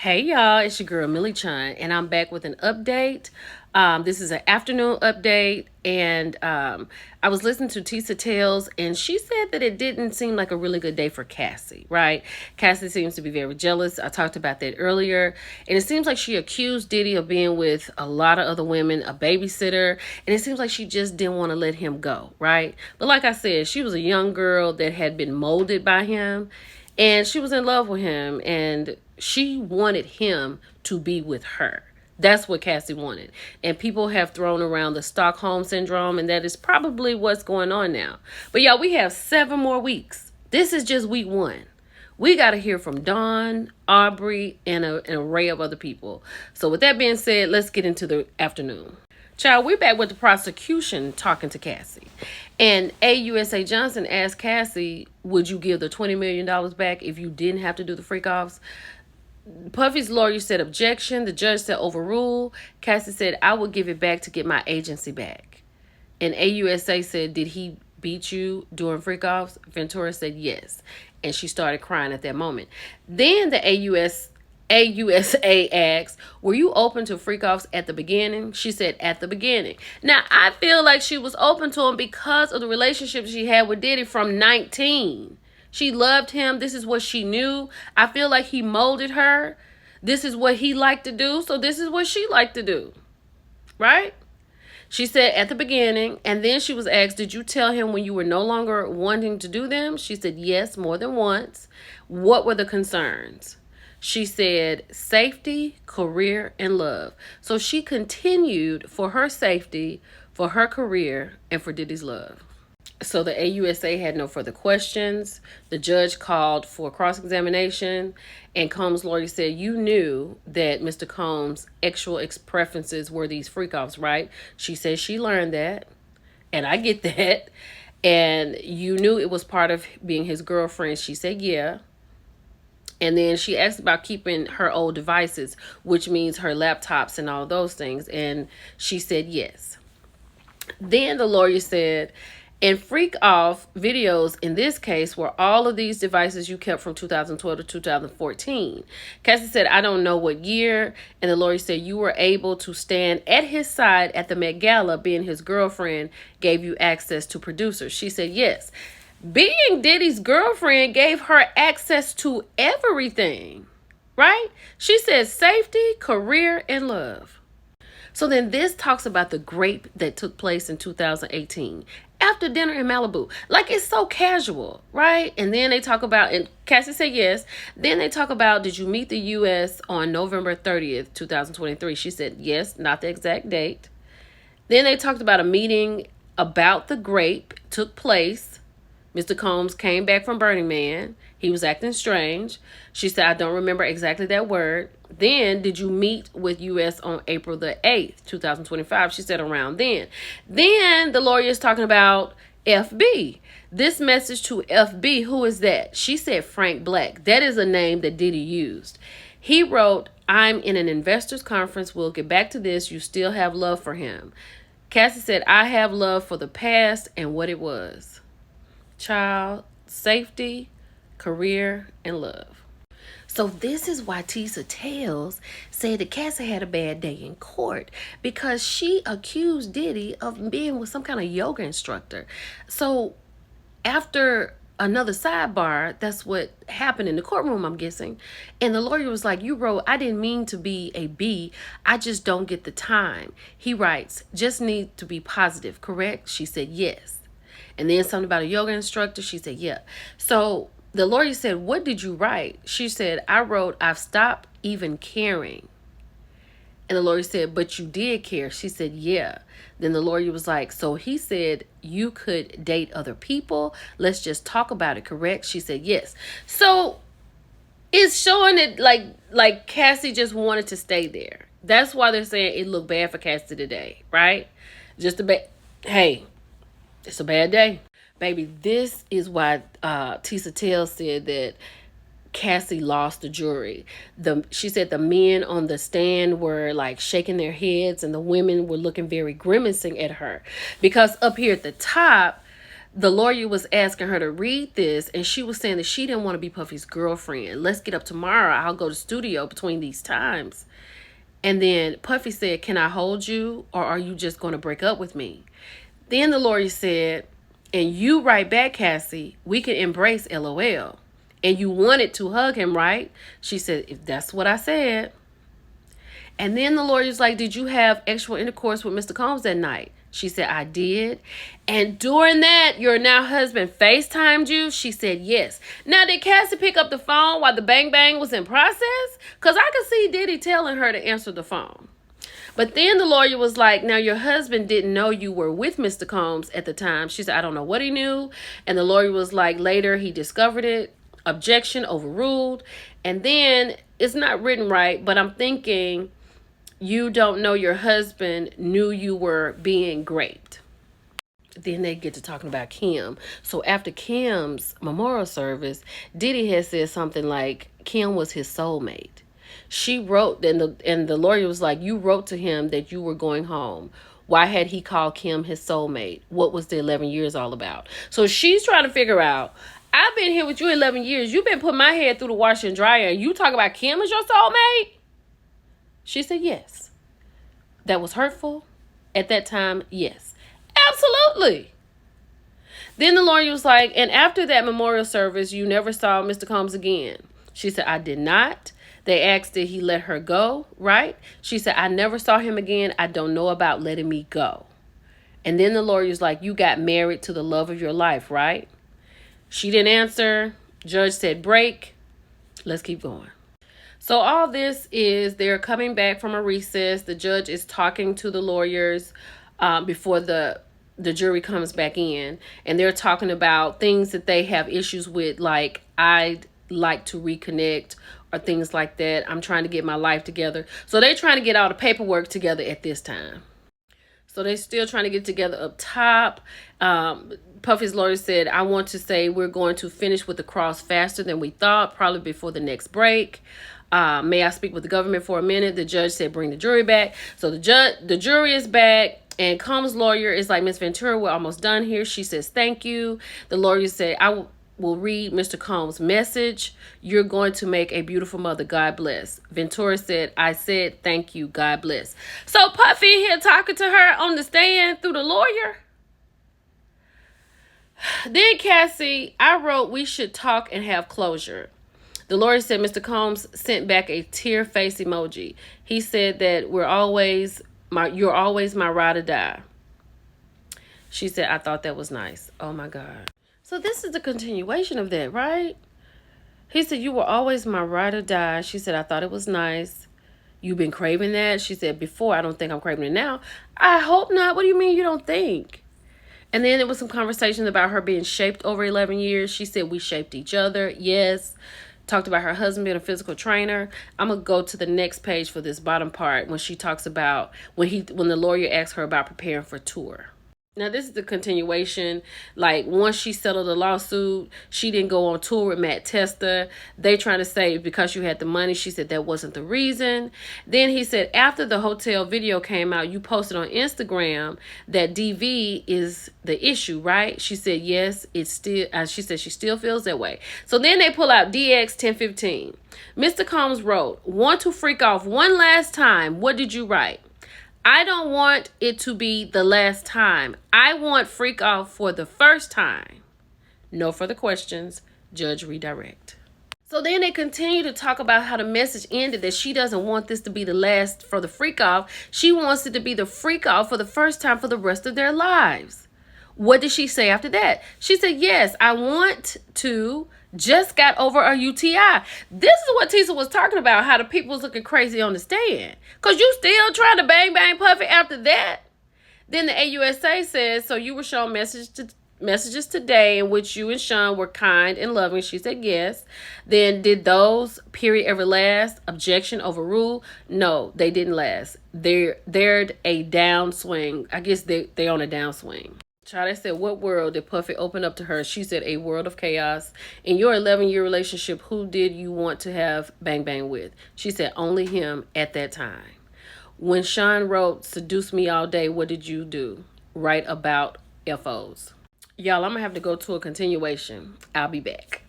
Hey y'all, it's your girl Millie Chun, and I'm back with an update. This is an afternoon update, and I was listening to Tisa Tales, and she said that it didn't seem like a really good day for Cassie, right? Cassie seems to be very jealous. I talked about that earlier, and it seems like she accused Diddy of being with a lot of other women, a babysitter, and it seems like she just didn't want to let him go, right? But like I said, she was a young girl that had been molded by him, and she was in love with him, and she wanted him to be with her. That's what Cassie wanted. And people have thrown around the Stockholm syndrome, and that is probably what's going on now. But y'all, we have 7 more weeks. This is just week 1. We got to hear from Dawn, Aubrey, and an array of other people. So with that being said, let's get into the afternoon. Child, we're back with the prosecution talking to Cassie. And AUSA Johnson asked Cassie, would you give the $20 million back if you didn't have to do the freak offs? Puffy's lawyer said objection. The judge said overrule. Cassie said, I will give it back to get my agency back. And AUSA said, did he beat you during freak offs? Ventura said yes. And she started crying at that moment. Then the AUSA asked, were you open to freak offs at the beginning? She said, at the beginning. Now, I feel like she was open to him because of the relationship she had with Diddy from 19. She loved him. This is what she knew. I feel like he molded her. This is what he liked to do. So this is what she liked to do. Right? She said at the beginning, and then she was asked, did you tell him when you were no longer wanting to do them? She said, yes, more than once. What were the concerns? She said safety, career, and love. So she continued for her safety, for her career, and for Diddy's love. So the AUSA had no further questions. The judge called for cross-examination, and Combs' lawyer said, you knew that Mr. Combs' actual preferences were these freak-offs, right? She said she learned that, and I get that. And you knew it was part of being his girlfriend. She said, yeah. And then she asked about keeping her old devices, which means her laptops and all those things. And she said yes. Then the lawyer said, and freak off videos in this case were all of these devices you kept from 2012 to 2014. Cassie said, I don't know what year. And the lawyer said, you were able to stand at his side at the Met Gala, being his girlfriend gave you access to producers. She said, yes. Being Diddy's girlfriend gave her access to everything, right? She said safety, career, and love. So then this talks about the grape that took place in 2018 after dinner in Malibu. Like, it's so casual, right? And then they talk about, and Cassie said yes. Then they talk about, did you meet the U.S. on November 30th, 2023? She said yes, not the exact date. Then they talked about a meeting about the grape took place. Mr. Combs came back from Burning Man. He was acting strange. She said, I don't remember exactly that word. Then, did you meet with U.S. on April the 8th, 2025? She said around then. Then the lawyer is talking about FB. This message to FB, who is that? She said Frank Black. That is a name that Diddy used. He wrote, I'm in an investors conference. We'll get back to this. You still have love for him. Cassie said, I have love for the past and what it was. Child, safety, career, and love. So this is why Tisa Tales said that Cassie had a bad day in court, because she accused Diddy of being with some kind of yoga instructor. So after another sidebar, that's what happened in the courtroom, I'm guessing. And the lawyer was like, you wrote, I didn't mean to be a B. I just don't get the time. He writes, just need to be positive, correct? She said, yes. And then something about a yoga instructor. She said, yeah. So the lawyer said, what did you write? She said, I wrote, I've stopped even caring. And the lawyer said, but you did care. She said, yeah. Then the lawyer was like, so he said you could date other people. Let's just talk about it, correct? She said, yes. So it's showing it like Cassie just wanted to stay there. That's why they're saying it looked bad for Cassie today, right? Just a bit. Hey, it's a bad day. Baby, this is why Tisa Tales said that Cassie lost the jury. She said the men on the stand were like shaking their heads and the women were looking very grimacing at her. Because up here at the top, The lawyer was asking her to read this, and she was saying that she didn't want to be Puffy's girlfriend. Let's get up tomorrow. I'll go to studio between these times. And then Puffy said, can I hold you, or are you just going to break up with me? Then the lawyer said, and you write back, Cassie, we can embrace LOL. And you wanted to hug him, right? She said, if that's what I said. And then the lawyer's like, did you have actual intercourse with Mr. Combs that night? She said, I did. And during that, your now husband FaceTimed you? She said, yes. Now, did Cassie pick up the phone while the bang bang was in process? Because I could see Diddy telling her to answer the phone. But then the lawyer was like, now your husband didn't know you were with Mr. Combs at the time. She said, I don't know what he knew. And the lawyer was like, later he discovered it. Objection overruled. And then it's not written right, but I'm thinking, you don't know your husband knew you were being raped. Then they get to talking about Kim. So after Kim's memorial service, Diddy had said something like Kim was his soulmate. She wrote, and the lawyer was like, you wrote to him that you were going home. Why had he called Kim his soulmate? What was the 11 years all about? So she's trying to figure out, I've been here with you 11 years. You've been putting my head through the washer and dryer, and you talk about Kim as your soulmate? She said, yes. That was hurtful at that time? Yes. Absolutely. Then the lawyer was like, and after that memorial service, you never saw Mr. Combs again? She said, I did not. They asked, did he let her go, right? She said, I never saw him again. I don't know about letting me go. And then the lawyer was like, you got married to the love of your life, right? She didn't answer. Judge said, break. Let's keep going. So all this is, they're coming back from a recess. The judge is talking to the lawyers before the jury comes back in. And they're talking about things that they have issues with, like, I'd like to reconnect or things like that. I'm trying to get my life together. So they're trying to get all the paperwork together at this time. So they're still trying to get together up top. Puffy's lawyer said, I want to say we're going to finish with the cross faster than we thought, probably before the next break. May I speak with the government for a minute? The judge said, bring the jury back. So the jury is back, and Combs' lawyer is like, Miss Ventura, we're almost done here. She says, thank you. The lawyer said, I will read Mr. Combs' message. You're going to make a beautiful mother. God bless. Ventura said, I said, thank you. God bless. So Puffy here talking to her on the stand through the lawyer. Then Cassie, I wrote, we should talk and have closure. The lawyer said Mr. Combs sent back a tear face emoji. He said that you're always my ride or die. She said, I thought that was nice. Oh my God. So this is the continuation of that, right? He said, you were always my ride or die. She said, I thought it was nice. You've been craving that? She said, before, I don't think I'm craving it now. I hope not. What do you mean you don't think? And then there was some conversations about her being shaped over 11 years. She said, we shaped each other. Yes. Talked about her husband being a physical trainer. I'm going to go to the next page for this bottom part when she talks about when the lawyer asked her about preparing for tour. Now, this is the continuation. Like, once she settled the lawsuit, she didn't go on tour with Matt Testa. They trying to say because you had the money. She said that wasn't the reason. Then he said, after the hotel video came out, you posted on Instagram that DV is the issue, right? She said, yes, it's still, she said she still feels that way. So then they pull out DX 1015. Mr. Combs wrote, want to freak off one last time. What did you write? I don't want it to be the last time. I want freak off for the first time. No further questions. Judge redirect. So then they continue to talk about how the message ended, that she doesn't want this to be the last for the freak off. She wants it to be the freak off for the first time for the rest of their lives. What did she say after that? She said, yes, I want to. Just got over a UTI. This is what Tisa was talking about, how the people was looking crazy on the stand. Because you still trying to bang bang Puffy after that. Then the AUSA says, so you were shown messages today in which you and Sean were kind and loving. She said yes. Then did those period ever last? Objection overruled. No, they didn't last. They're a downswing. I guess they on a downswing. Child, said, what world did Puffy open up to her? She said, a world of chaos. In your 11-year relationship, who did you want to have bang bang with? She said, only him at that time. When Sean wrote, seduce me all day, what did you do? Write about FOs. Y'all, I'm gonna have to go to a continuation. I'll be back.